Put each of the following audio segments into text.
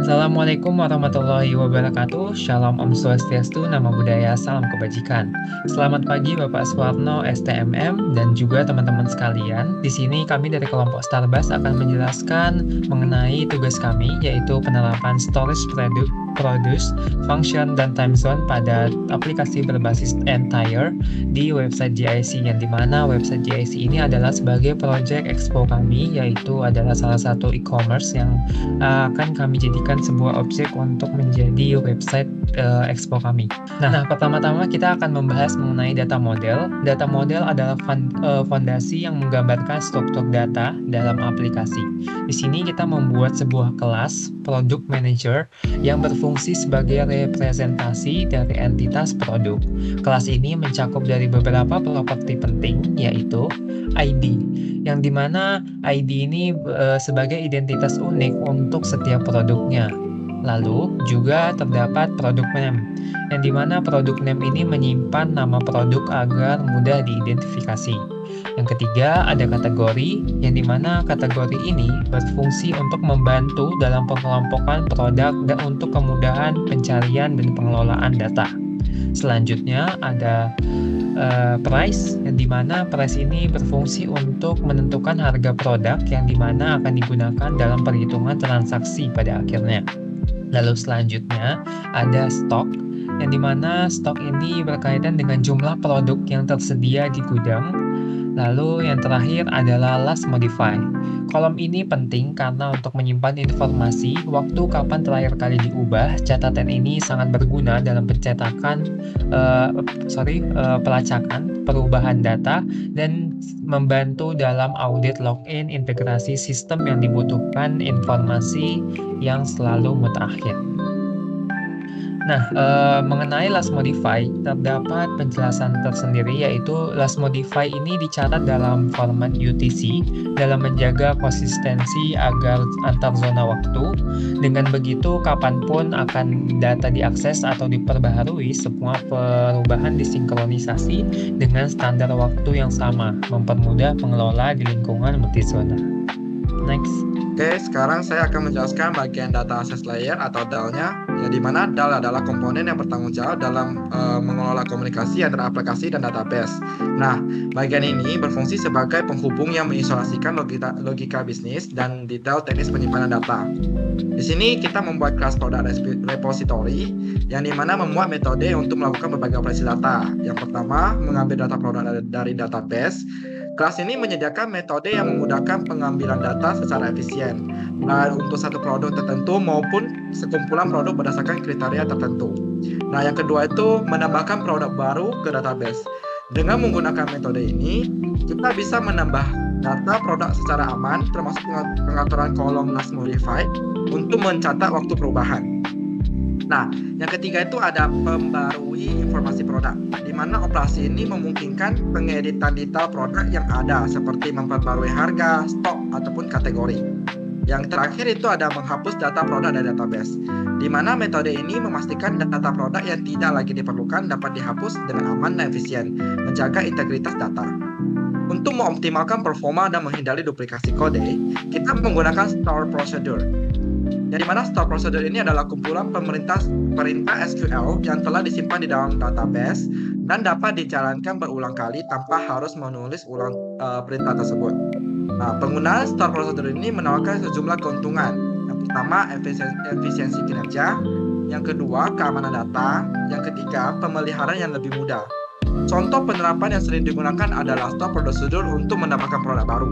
Assalamualaikum warahmatullahi wabarakatuh. Shalom Om Swastiastu, Namo Buddhaya, Salam Kebajikan. Selamat pagi Bapak Suwarno STMM dan juga teman-teman sekalian. Di sini kami dari kelompok Starbus akan menjelaskan mengenai tugas kami, yaitu penerapan storage produce, function, dan time zone pada aplikasi berbasis Entire di website GIC, yang dimana website GIC ini adalah sebagai project expo kami, yaitu adalah salah satu e-commerce yang akan kami jadikan sebuah objek untuk menjadi website expo kami. Nah, pertama-tama kita akan membahas mengenai data model. Data model adalah fondasi yang menggambarkan struktur data dalam aplikasi. Di sini kita membuat sebuah kelas product manager yang berfungsi sebagai representasi dari entitas produk. Kelas ini mencakup dari beberapa properti penting, yaitu ID, yang dimana ID ini sebagai identitas unik untuk setiap produknya. Lalu juga terdapat product name, yang dimana product name ini menyimpan nama produk agar mudah diidentifikasi. Yang ketiga ada kategori, yang dimana kategori ini berfungsi untuk membantu dalam pengelompokan produk dan untuk kemudahan pencarian dan pengelolaan data. Selanjutnya ada price, yang dimana price ini berfungsi untuk menentukan harga produk yang dimana akan digunakan dalam perhitungan transaksi pada akhirnya. Lalu selanjutnya ada stock, yang dimana stok ini berkaitan dengan jumlah produk yang tersedia di gudang. Lalu yang terakhir adalah last modify. Kolom ini penting karena untuk menyimpan informasi waktu kapan terakhir kali diubah. Catatan ini sangat berguna dalam pelacakan perubahan data dan membantu dalam audit login integrasi sistem yang dibutuhkan informasi yang selalu mutakhir. Nah, mengenai last modify, terdapat penjelasan tersendiri, yaitu last modify ini dicatat dalam format UTC dalam menjaga konsistensi agar antar zona waktu. Dengan begitu, kapanpun akan data diakses atau diperbaharui, semua perubahan disinkronisasi dengan standar waktu yang sama, mempermudah pengelola di lingkungan multizona. Next. Oke, sekarang saya akan menjelaskan bagian data access layer atau DAL-nya, yang dimana DAL adalah komponen yang bertanggung jawab dalam mengelola komunikasi antara aplikasi dan database. Nah, bagian ini berfungsi sebagai penghubung yang mengisolasikan logika bisnis dan detail teknis penyimpanan data. Di sini kita membuat kelas product repository, yang dimana memuat metode untuk melakukan berbagai operasi data. Yang pertama, mengambil data produk dari database. Kelas ini menyediakan metode yang memudahkan pengambilan data secara efisien, baik untuk satu produk tertentu maupun sekumpulan produk berdasarkan kriteria tertentu. Nah, yang kedua itu menambahkan produk baru ke database. Dengan menggunakan metode ini, kita bisa menambah data produk secara aman, termasuk pengaturan kolom last modified untuk mencatat waktu perubahan. Nah, yang ketiga itu ada pembarui informasi produk, di mana operasi ini memungkinkan pengeditan detail produk yang ada, seperti memperbarui harga, stok, ataupun kategori. Yang terakhir itu ada menghapus data produk dari database, di mana metode ini memastikan data produk yang tidak lagi diperlukan dapat dihapus dengan aman dan efisien, menjaga integritas data. Untuk mengoptimalkan performa dan menghindari duplikasi kode, kita menggunakan store procedure. Yang dimana store procedure ini adalah kumpulan perintah SQL yang telah disimpan di dalam database dan dapat dijalankan berulang kali tanpa harus menulis ulang perintah tersebut. Nah, penggunaan store procedure ini menawarkan sejumlah keuntungan. Yang pertama, efisiensi kinerja. Yang kedua, keamanan data. Yang ketiga, pemeliharaan yang lebih mudah. Contoh penerapan yang sering digunakan adalah store procedure untuk mendapatkan produk baru.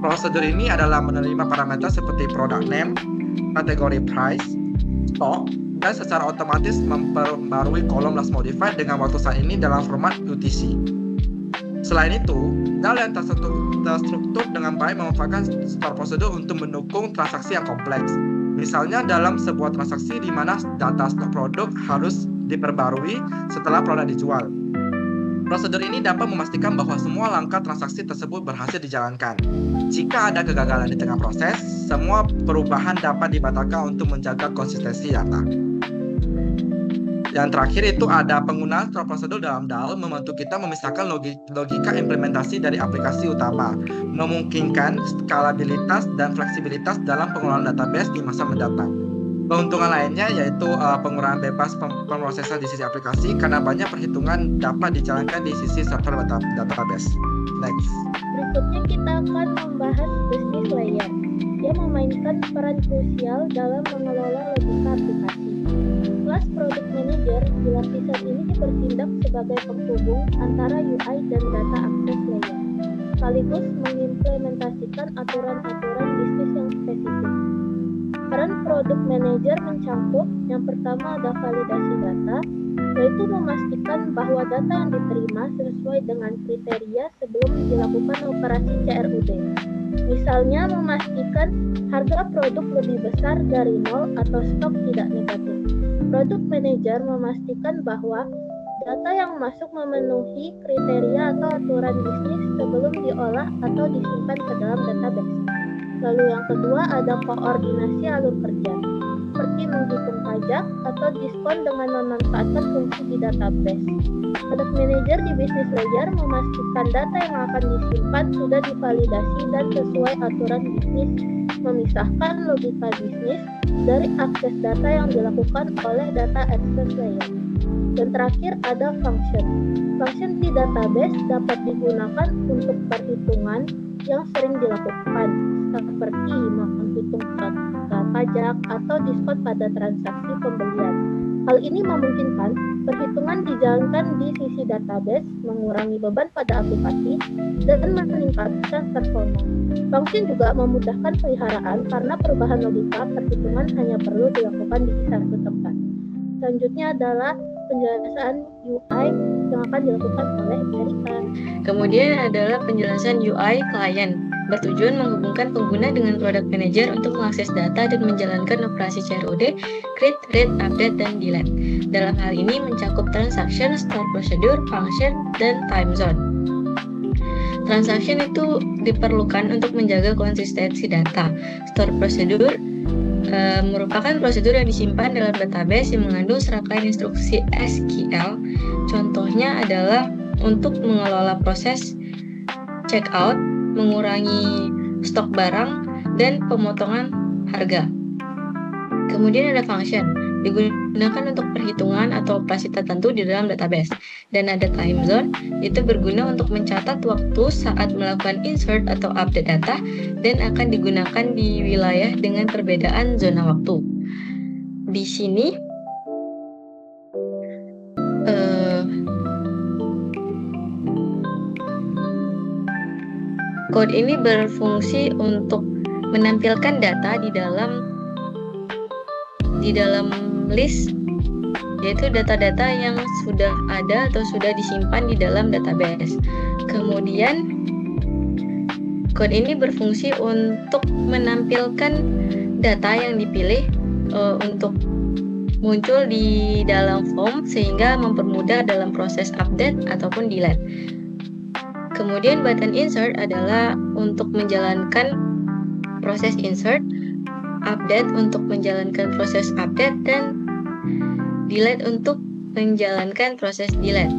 Prosedur ini adalah menerima parameter seperti product name, kategori price, stock, dan secara otomatis memperbarui kolom last modified dengan waktu saat ini dalam format UTC. Selain itu, DAL yang terstruktur dengan baik memanfaatkan store procedure untuk mendukung transaksi yang kompleks. Misalnya dalam sebuah transaksi di mana data stok produk harus diperbarui setelah produk dijual. Prosedur ini dapat memastikan bahwa semua langkah transaksi tersebut berhasil dijalankan. Jika ada kegagalan di tengah proses, semua perubahan dapat dibatalkan untuk menjaga konsistensi data. Yang terakhir itu ada penggunaan store procedure dalam DAL membantu kita memisahkan logika implementasi dari aplikasi utama, memungkinkan skalabilitas dan fleksibilitas dalam pengelolaan database di masa mendatang. Keuntungan lainnya yaitu pengurangan bebas pemrosesan di sisi aplikasi karena banyak perhitungan dapat dijalankan di sisi server database. Next. Berikutnya kita akan membahas business layer. Dia memainkan peran krusial dalam mengelola logika aplikasi. Kelas Product Manager di lapisan ini bertindak sebagai penghubung antara UI dan data access layer, sekaligus mengimplementasikan aturan-aturan bisnis yang spesifik. Peran Product Manager mencakup yang pertama ada validasi data, yaitu memastikan bahwa data yang diterima sesuai dengan kriteria sebelum dilakukan operasi CRUD. Misalnya memastikan harga produk lebih besar dari nol atau stok tidak negatif. Product Manager memastikan bahwa data yang masuk memenuhi kriteria atau aturan bisnis sebelum diolah atau disimpan ke dalam database. Lalu yang kedua ada koordinasi alur kerja, seperti menghitung pajak atau diskon dengan memanfaatkan fungsi di database. Product Manager di business layer memastikan data yang akan disimpan sudah divalidasi dan sesuai aturan bisnis, memisahkan logika bisnis dari akses data yang dilakukan oleh data access layer. Dan terakhir ada function. Function di database dapat digunakan untuk perhitungan yang sering dilakukan, seperti menghitung pajak atau diskon pada transaksi pembelian. Hal ini memungkinkan perhitungan dijalankan di sisi database, mengurangi beban pada aplikasi, dan meningkatkan performa. Function juga memudahkan peliharaan karena perubahan logika perhitungan hanya perlu dilakukan di satu tempat. Selanjutnya adalah penjelasan UI yang akan dilakukan oleh Erika. Kemudian adalah penjelasan UI client, bertujuan menghubungkan pengguna dengan product manager untuk mengakses data dan menjalankan operasi CRUD, create, read, update, dan delete. Dalam hal ini mencakup transaction, store procedure, function, dan time zone. Transaction itu diperlukan untuk menjaga konsistensi data. Store procedure merupakan prosedur yang disimpan dalam database yang mengandung serangkaian instruksi SQL. Contohnya adalah untuk mengelola proses checkout, mengurangi stok barang, dan pemotongan harga. Kemudian ada function, digunakan untuk perhitungan atau operasi tertentu di dalam database. Dan ada time zone, itu berguna untuk mencatat waktu saat melakukan insert atau update data dan akan digunakan di wilayah dengan perbedaan zona waktu. Di sini code ini berfungsi untuk menampilkan data di dalam list, yaitu data-data yang sudah ada atau sudah disimpan di dalam database. Kemudian code ini berfungsi untuk menampilkan data yang dipilih untuk muncul di dalam form sehingga mempermudah dalam proses update ataupun delete. Kemudian button insert adalah untuk menjalankan proses insert, update untuk menjalankan proses update, dan delete untuk menjalankan proses delete.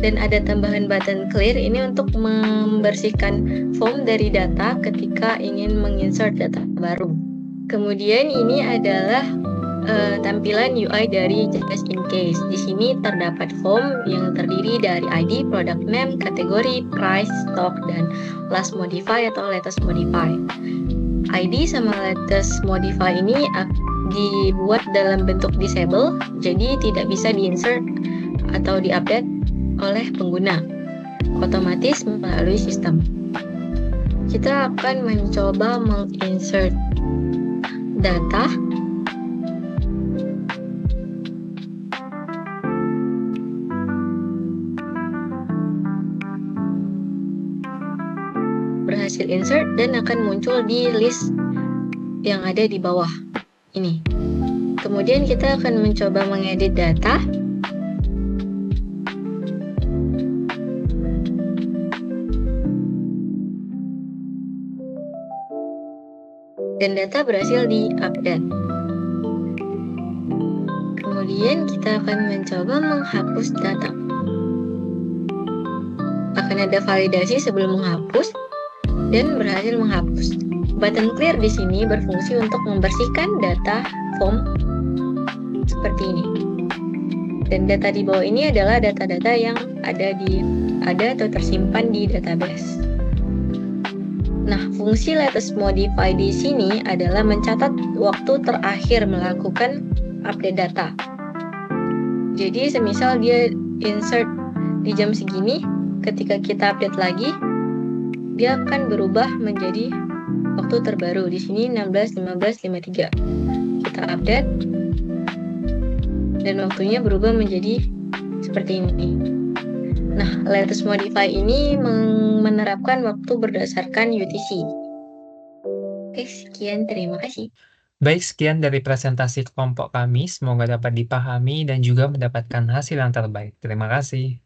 Dan ada tambahan button clear, ini untuk membersihkan form dari data ketika ingin menginsert data baru. Kemudian ini adalah tampilan UI dari just in case. Di sini terdapat form yang terdiri dari ID, product name, kategori, price, stock, dan last modify atau latest modify. ID sama latest modify ini dibuat dalam bentuk disable, jadi tidak bisa diinsert atau diupdate oleh pengguna otomatis melalui sistem. Kita akan mencoba menginsert data. Berhasil insert dan akan muncul di list yang ada di bawah ini. Kemudian kita akan mencoba mengedit data. Dan data berhasil di-update. Kemudian kita akan mencoba menghapus data. Akan ada validasi sebelum menghapus dan berhasil menghapus. Button clear di sini berfungsi untuk membersihkan data form seperti ini. Dan data di bawah ini adalah data-data yang ada atau tersimpan di database. Nah, fungsi latest modify di sini adalah mencatat waktu terakhir melakukan update data. Jadi, semisal dia insert di jam segini, ketika kita update lagi, dia akan berubah menjadi waktu terbaru. Di sini 16.15.53. Kita update dan waktunya berubah menjadi seperti ini. Nah, latest modify ini menerapkan waktu berdasarkan UTC. Oke, sekian, terima kasih. Baik, sekian dari presentasi kelompok kami. Semoga dapat dipahami dan juga mendapatkan hasil yang terbaik. Terima kasih.